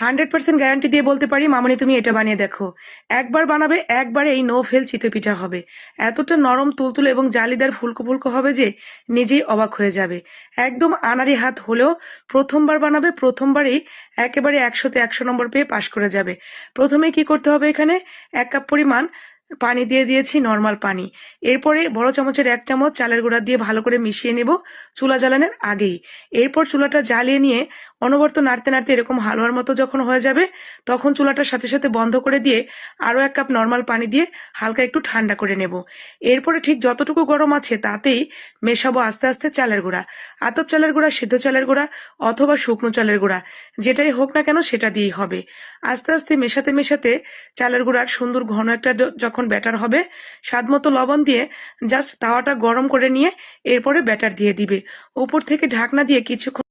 100% guarantee দিয়ে বলতে পারি মামনি তুমি এটা বানিয়ে দেখো। একবার বানাবে, একবারে এই নো ফেল চিতই পিঠা হবে। এতটা নরম তুলতুলে এবং জালিদার ফুলকো ফুলকো হবে যে নিজেই অবাক হয়ে যাবে। একদম আনাড়ি হাত হলেও প্রথমবার বানাবে, প্রথমবারেই একেবারে 100তে 100 নম্বর পেয়ে পাশ করে যাবে। প্রথমে কি করতে হবে, এখানে 1 কাপ পরিমাণ পানি দিয়ে দিয়েছি, নর্মাল পানি। এরপরে বড় চামচের 1 চামচ চালের গুঁড়া দিয়ে ভালো করে মিশিয়ে নেব চুলা জ্বালানোর আগেই। এরপর চুলাটা জ্বালিয়ে নিয়ে অনবরত নাড়তে নাড়তে এরকম হালুয়ার মতো যখন হয়ে যাবে, তখন চুলাটার সাথে সাথে বন্ধ করে দিয়ে আরো 1 কাপ নর্মাল পানি দিয়ে হালকা একটু ঠান্ডা করে নেব। এরপরে ঠিক যতটুকু গরম আছে তাতেই মেশাবো আস্তে আস্তে চালের গুঁড়া। আতপ চালের গুঁড়া, সিদ্ধ চালের গুঁড়া অথবা শুকনো চালের গুঁড়া, যেটাই হোক না কেন সেটা দিয়েই হবে। আস্তে আস্তে মেশাতে মেশাতে চালের গুঁড়ার সুন্দর ঘন একটা যখন ব্যাটার হবে, স্বাদ মতো লবণ দিয়ে জাস্ট তাওয়াটা গরম করে নিয়ে এরপরে ব্যাটার দিয়ে দিবে। উপর থেকে ঢাকনা দিয়ে কিছুক্ষণ